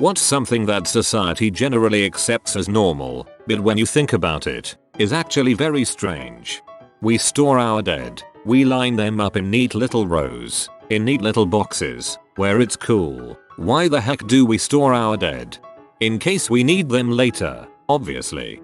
What's something that society generally accepts as normal, but when you think about it, is actually very strange? We store our dead. We line them up in neat little rows, in neat little boxes, where it's cool. Why the heck do we store our dead? In case we need them later, obviously.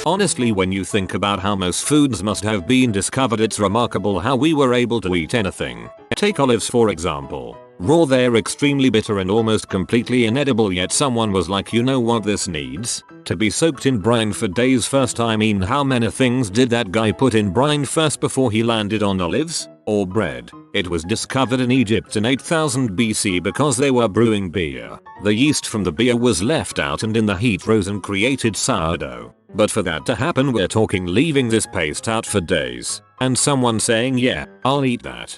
Honestly, when you think about how most foods must have been discovered, it's remarkable how we were able to eat anything. Take olives for example. Raw, they're extremely bitter and almost completely inedible, yet someone was like, you know what this needs? To be soaked in brine for days first. I mean, how many things did that guy put in brine first before he landed on olives? Or bread? It was discovered in Egypt in 8000 BC because they were brewing beer. The yeast from the beer was left out and in the heat rose and created sourdough. But for that to happen, we're talking leaving this paste out for days. And someone saying, yeah, I'll eat that.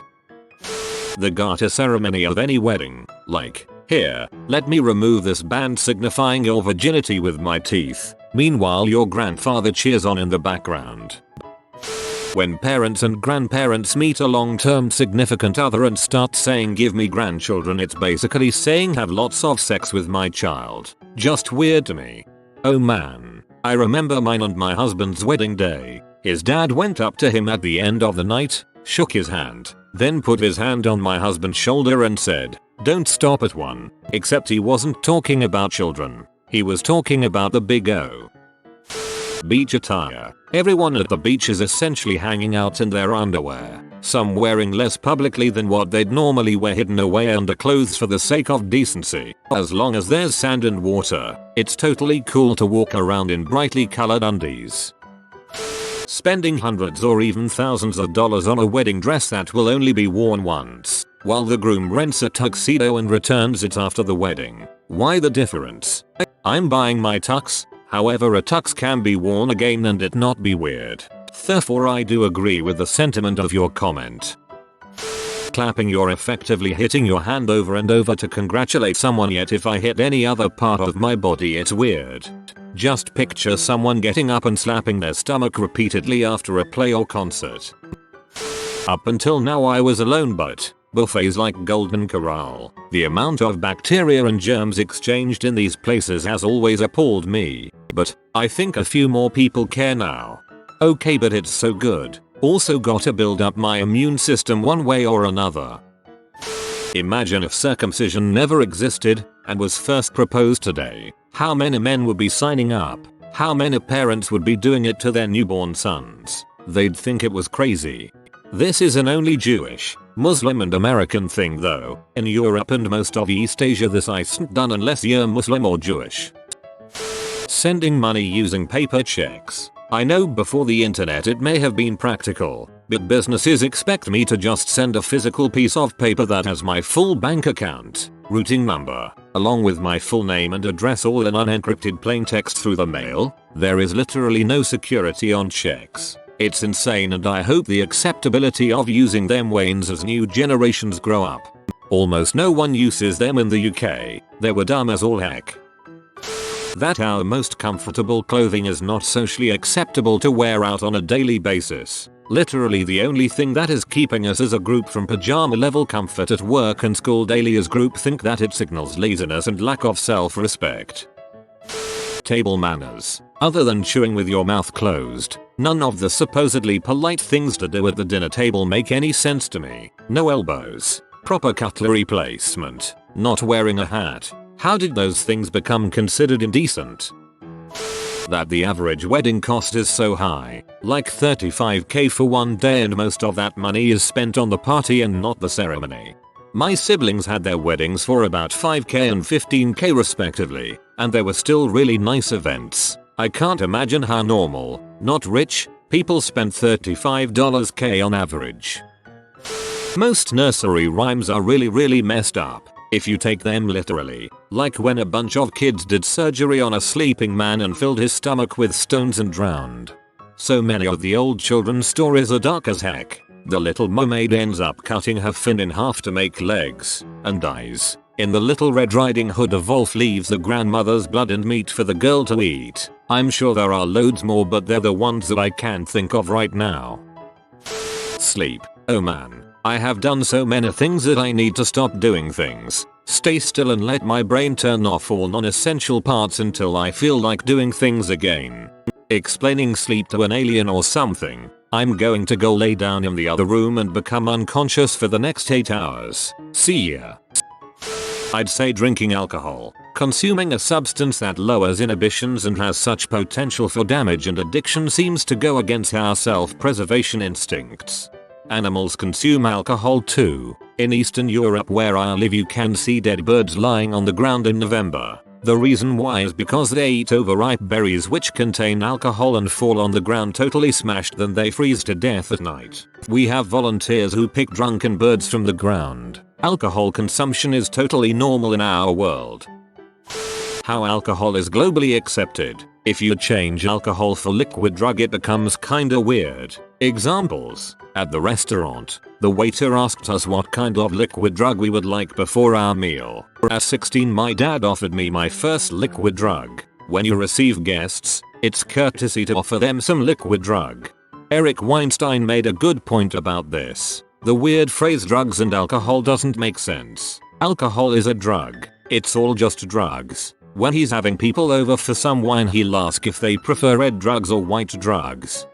The garter ceremony of any wedding, like, here, let me remove this band signifying your virginity with my teeth. Meanwhile your grandfather cheers on in the background. When parents and grandparents meet a long-term significant other and start saying give me grandchildren, it's basically saying have lots of sex with my child. Just weird to me. Oh man, I remember mine and my husband's wedding day. His dad went up to him at the end of the night, shook his hand, then put his hand on my husband's shoulder and said, don't stop at one. Except he wasn't talking about children. He was talking about the big O. Beach attire. Everyone at the beach is essentially hanging out in their underwear, some wearing less publicly than what they'd normally wear, hidden away under clothes for the sake of decency. As long as there's sand and water, it's totally cool to walk around in brightly colored undies. Spending hundreds or even thousands of dollars on a wedding dress that will only be worn once, while the groom rents a tuxedo and returns it after the wedding. Why the difference? I'm buying my tux. However, a tux can be worn again and it not be weird. Therefore I do agree with the sentiment of your comment. Clapping, you're effectively hitting your hand over and over to congratulate someone, yet if I hit any other part of my body it's weird. Just picture someone getting up and slapping their stomach repeatedly after a play or concert. Up until now I was alone, but buffets like Golden Corral, the amount of bacteria and germs exchanged in these places has always appalled me. But I think a few more people care now. Okay, but it's so good. Also gotta build up my immune system one way or another. Imagine if circumcision never existed and was first proposed today. How many men would be signing up? How many parents would be doing it to their newborn sons? They'd think it was crazy. This is an only Jewish, Muslim and American thing though. In Europe and most of East Asia this isn't done unless you're Muslim or Jewish. Sending money using paper checks. I know before the internet it may have been practical, but businesses expect me to just send a physical piece of paper that has my full bank account, routing number, along with my full name and address all in unencrypted plain text through the mail. There is literally no security on checks. It's insane, and I hope the acceptability of using them wanes as new generations grow up. Almost no one uses them in the UK. They were dumb as all heck. That our most comfortable clothing is not socially acceptable to wear out on a daily basis. Literally the only thing that is keeping us as a group from pajama level comfort at work and school daily is groupthink that it signals laziness and lack of self-respect. Table manners. Other than chewing with your mouth closed, none of the supposedly polite things to do at the dinner table make any sense to me. No elbows, proper cutlery placement, not wearing a hat. How did those things become considered indecent? That the average wedding cost is so high, like $35k for one day, and most of that money is spent on the party and not the ceremony. My siblings had their weddings for about $5k and $15k respectively, and they were still really nice events. I can't imagine how normal, not rich, people spend $35k on average. Most nursery rhymes are really messed up, if you take them literally, like when a bunch of kids did surgery on a sleeping man and filled his stomach with stones and drowned. So many of the old children's stories are dark as heck. The Little Mermaid ends up cutting her fin in half to make legs, and dies. In The Little Red Riding Hood, a wolf leaves the grandmother's blood and meat for the girl to eat. I'm sure there are loads more, but they're the ones that I can think of right now. Sleep. Oh man. I have done so many things that I need to stop doing things. Stay still and let my brain turn off all non-essential parts until I feel like doing things again. Explaining sleep to an alien or something. I'm going to go lay down in the other room and become unconscious for the next 8 hours. See ya. I'd say drinking alcohol. Consuming a substance that lowers inhibitions and has such potential for damage and addiction seems to go against our self-preservation instincts. Animals consume alcohol too. In Eastern Europe where I live you can see dead birds lying on the ground in November. The reason why is because they eat overripe berries which contain alcohol and fall on the ground totally smashed, then they freeze to death at night. We have volunteers who pick drunken birds from the ground. Alcohol consumption is totally normal in our world. How alcohol is globally accepted. If you change alcohol for liquid drug it becomes kinda weird. Examples. At the restaurant, the waiter asked us what kind of liquid drug we would like before our meal. At 16 my dad offered me my first liquid drug. When you receive guests, it's courtesy to offer them some liquid drug. Eric Weinstein made a good point about this. The weird phrase drugs and alcohol doesn't make sense. Alcohol is a drug. It's all just drugs. When he's having people over for some wine he'll ask if they prefer red drugs or white drugs.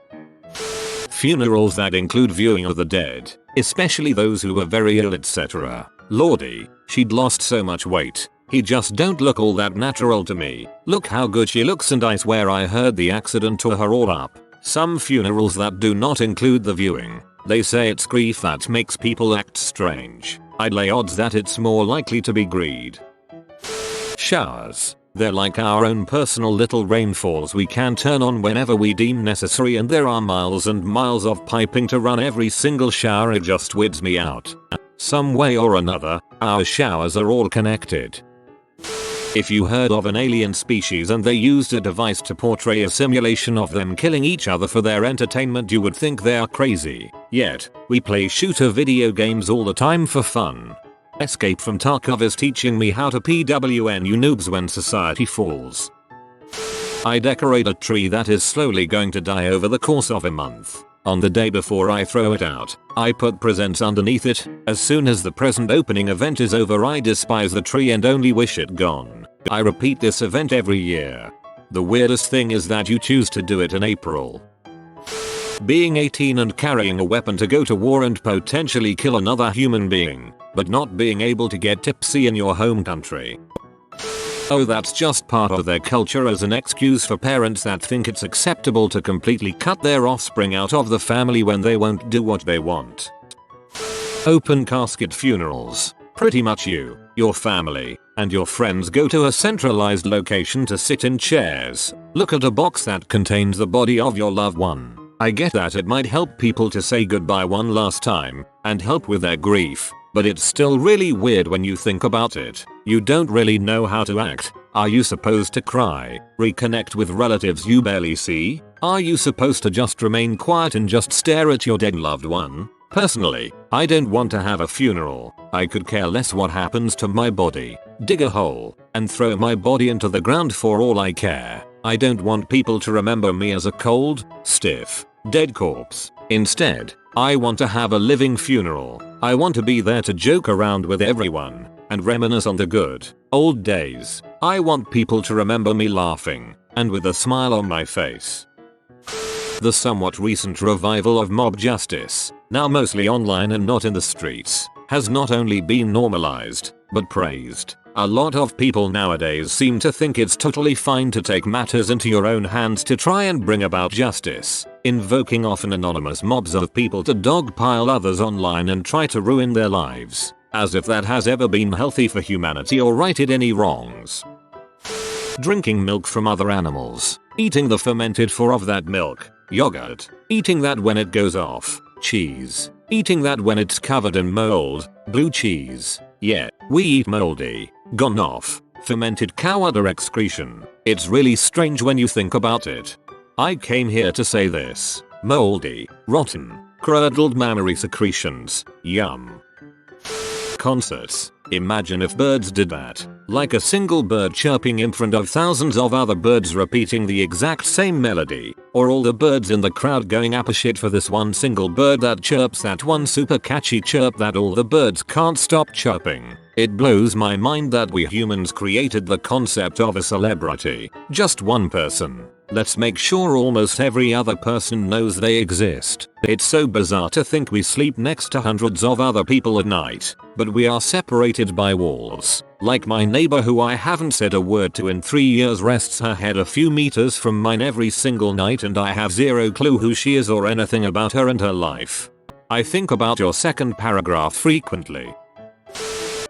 Funerals that include viewing of the dead, especially those who were very ill etc. Lordy, she'd lost so much weight. He just don't look all that natural to me. Look how good she looks and I swear I heard the accident tore her all up. Some funerals that do not include the viewing. They say it's grief that makes people act strange. I'd lay odds that it's more likely to be greed. Showers. They're like our own personal little rainfalls we can turn on whenever we deem necessary, and there are miles and miles of piping to run every single shower. It just weirds me out. Some way or another, our showers are all connected. If you heard of an alien species and they used a device to portray a simulation of them killing each other for their entertainment you would think they are crazy. Yet, we play shooter video games all the time for fun. Escape from Tarkov is teaching me how to PWN you noobs when society falls. I decorate a tree that is slowly going to die over the course of a month. On the day before I throw it out, I put presents underneath it. As soon as the present opening event is over I despise the tree and only wish it gone. I repeat this event every year. The weirdest thing is that you choose to do it in April. Being 18 and carrying a weapon to go to war and potentially kill another human being, but not being able to get tipsy in your home country. Oh, that's just part of their culture as an excuse for parents that think it's acceptable to completely cut their offspring out of the family when they won't do what they want. Open casket funerals. Pretty much you, your family, and your friends go to a centralized location to sit in chairs, look at a box that contains the body of your loved one. I get that it might help people to say goodbye one last time and help with their grief, but it's still really weird when you think about it. You don't really know how to act. Are you supposed to cry, reconnect with relatives you barely see? Are you supposed to just remain quiet and just stare at your dead loved one? Personally, I don't want to have a funeral. I could care less what happens to my body. Dig a hole and throw my body into the ground for all I care. I don't want people to remember me as a cold, stiff, dead corpse. Instead, I want to have a living funeral. I want to be there to joke around with everyone and reminisce on the good old days. I want people to remember me laughing and with a smile on my face. The somewhat recent revival of mob justice, now mostly online and not in the streets, has not only been normalized, but praised. A lot of people nowadays seem to think it's totally fine to take matters into your own hands to try and bring about justice, invoking often anonymous mobs of people to dogpile others online and try to ruin their lives, as if that has ever been healthy for humanity or righted any wrongs. Drinking milk from other animals, eating the fermented fur of that milk, yogurt, eating that when it goes off, cheese, eating that when it's covered in mold, blue cheese. Yeah, we eat moldy, gone off, fermented cow udder excretion. It's really strange when you think about it. I came here to say this. Moldy, rotten, curdled mammary secretions. Yum. Concerts. Imagine if birds did that. Like a single bird chirping in front of thousands of other birds repeating the exact same melody. Or all the birds in the crowd going apeshit for this one single bird that chirps that one super catchy chirp that all the birds can't stop chirping. It blows my mind that we humans created the concept of a celebrity. Just one person. Let's make sure almost every other person knows they exist. It's so bizarre to think we sleep next to hundreds of other people at night, but we are separated by walls. Like my neighbor who I haven't said a word to in 3 years rests her head a few meters from mine every single night and I have zero clue who she is or anything about her and her life. I think about your second paragraph frequently.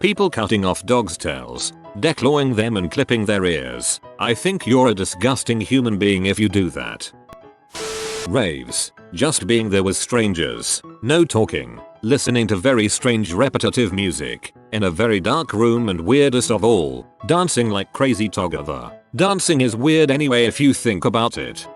People cutting off dogs' tails, declawing them and clipping their ears. I think you're a disgusting human being if you do that. Raves. Just being there with strangers. No talking. Listening to very strange repetitive music. In a very dark room and weirdest of all, dancing like crazy together. Dancing is weird anyway if you think about it.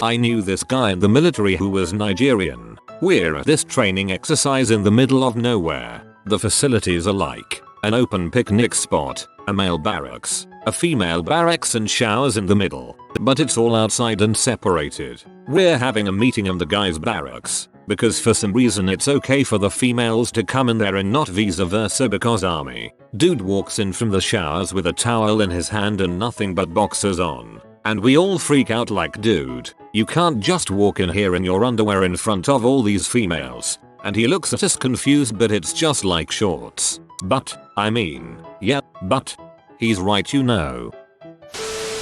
I knew this guy in the military who was Nigerian. We're at this training exercise in the middle of nowhere. The facilities are like an open picnic spot, a male barracks, a female barracks and showers in the middle. But it's all outside and separated. We're having a meeting in the guys' barracks, because for some reason it's okay for the females to come in there and not vice versa because army. Dude walks in from the showers with a towel in his hand and nothing but boxers on. And we all freak out like, dude, you can't just walk in here in your underwear in front of all these females. And he looks at us confused, but it's just like shorts. But, I mean, yeah, but. He's right, you know.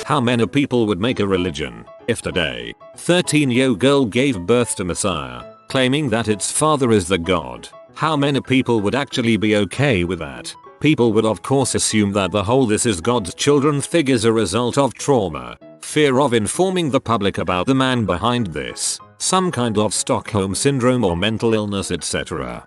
How many people would make a religion if today 13-year-old girl gave birth to Messiah, claiming that its father is the god? How many people would actually be okay with that? People would of course assume that the whole "this is God's children" thing is a result of trauma, fear of informing the public about the man behind this, some kind of Stockholm syndrome or mental illness, etc.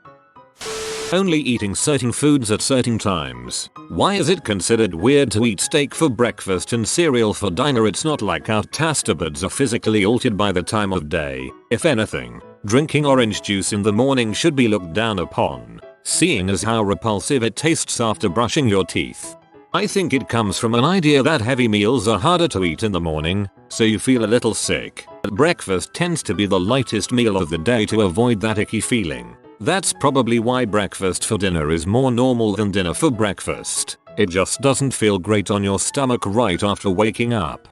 Only eating certain foods at certain times. Why is it considered weird to eat steak for breakfast and cereal for dinner? It's not like our taste buds are physically altered by the time of day. If anything, drinking orange juice in the morning should be looked down upon, seeing as how repulsive it tastes after brushing your teeth. I think it comes from an idea that heavy meals are harder to eat in the morning, so you feel a little sick. Breakfast tends to be the lightest meal of the day to avoid that icky feeling. That's probably why breakfast for dinner is more normal than dinner for breakfast. It just doesn't feel great on your stomach right after waking up.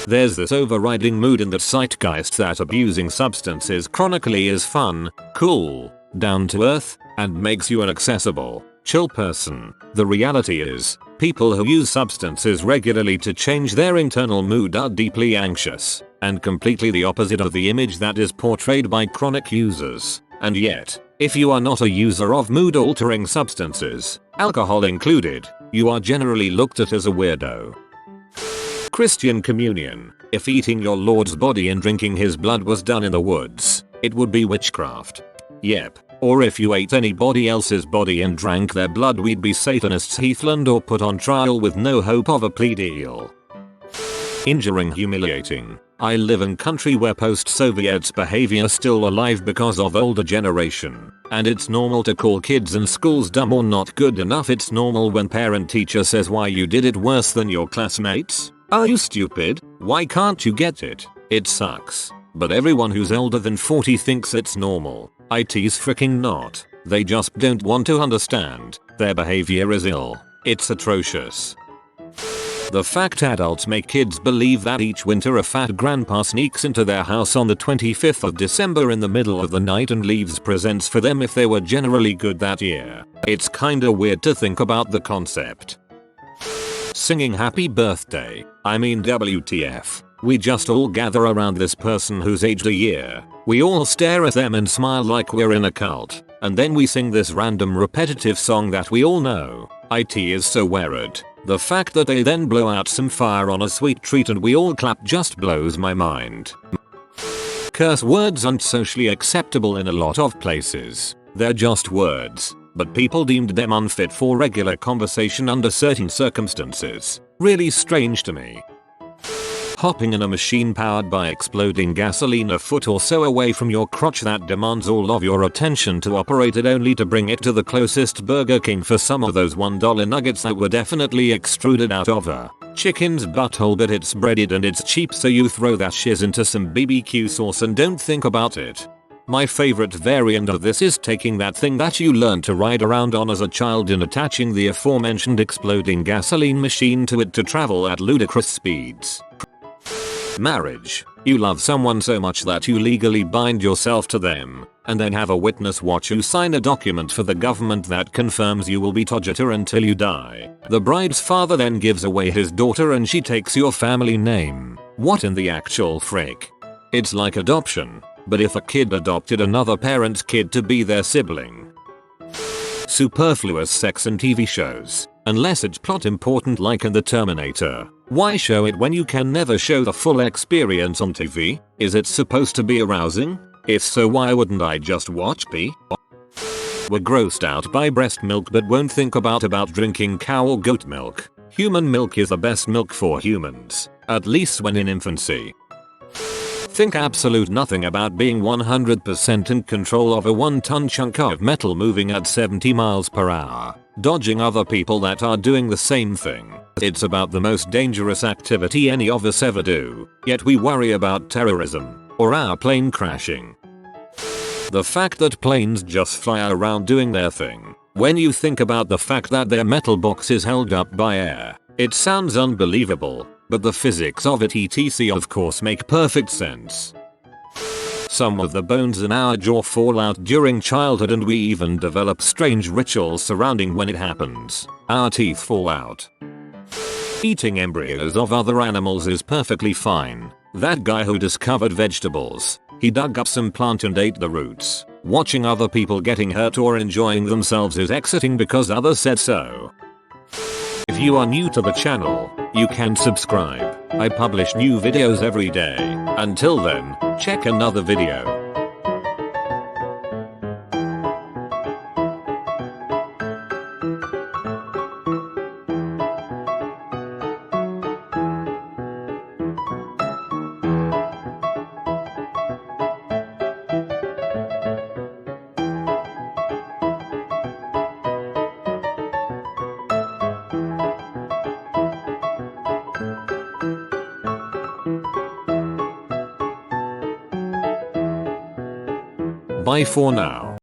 There's this overriding mood in the zeitgeist that abusing substances chronically is fun, cool, down to earth, and makes you an accessible, chill person. The reality is, people who use substances regularly to change their internal mood are deeply anxious, and completely the opposite of the image that is portrayed by chronic users. And yet, if you are not a user of mood-altering substances, alcohol included, you are generally looked at as a weirdo. Christian communion. If eating your Lord's body and drinking his blood was done in the woods, it would be witchcraft. Yep. Or if you ate anybody else's body and drank their blood, we'd be Satanists, Heathland, or put on trial with no hope of a plea deal. Injuring, humiliating. I live in country where post-Soviets behavior still alive because of older generation, and it's normal to call kids in schools dumb or not good enough. It's normal when parent teacher says, why you did it worse than your classmates? Are you stupid? Why can't you get it? It sucks. But everyone who's older than 40 thinks it's normal. IT's freaking not. They just don't want to understand. Their behavior is ill. It's atrocious. The fact adults make kids believe that each winter a fat grandpa sneaks into their house on the 25th of December in the middle of the night and leaves presents for them if they were generally good that year. It's kinda weird to think about the concept. Singing happy birthday. I mean, WTF. We just all gather around this person who's aged a year. We all stare at them and smile like we're in a cult. And then we sing this random repetitive song that we all know. IT is so weird. The fact that they then blow out some fire on a sweet treat and we all clap just blows my mind. Curse words aren't socially acceptable in a lot of places. They're just words, but people deemed them unfit for regular conversation under certain circumstances. Really strange to me. Hopping in a machine powered by exploding gasoline a foot or so away from your crotch that demands all of your attention to operate it only to bring it to the closest Burger King for some of those $1 nuggets that were definitely extruded out of a chicken's butthole, but it's breaded and it's cheap, so you throw that shiz into some BBQ sauce and don't think about it. My favorite variant of this is taking that thing that you learned to ride around on as a child and attaching the aforementioned exploding gasoline machine to it to travel at ludicrous speeds. Marriage. You love someone so much that you legally bind yourself to them, and then have a witness watch you sign a document for the government that confirms you will be together until you die. The bride's father then gives away his daughter and she takes your family name. What in the actual frick? It's like adoption, but if a kid adopted another parent's kid to be their sibling. Superfluous sex in TV shows. Unless it's plot important like in The Terminator. Why show it when you can never show the full experience on TV? Is it supposed to be arousing? If so, why wouldn't I just watch B? We're grossed out by breast milk but won't think about drinking cow or goat milk. Human milk is the best milk for humans, at least when in infancy. Think absolute nothing about being 100% in control of a 1-ton chunk of metal moving at 70 miles per hour, dodging other people that are doing the same thing. It's about the most dangerous activity any of us ever do, yet we worry about terrorism, or our plane crashing. The fact that planes just fly around doing their thing. When you think about the fact that their metal box is held up by air, it sounds unbelievable, but the physics of it etc of course make perfect sense. Some of the bones in our jaw fall out during childhood and we even develop strange rituals surrounding when it happens. Our teeth fall out. Eating embryos of other animals is perfectly fine. That guy who discovered vegetables, he dug up some plant and ate the roots. Watching other people getting hurt or enjoying themselves is exiting because others said so. If you are new to the channel, you can subscribe. I publish new videos every day. Until then, check another video. Bye for now.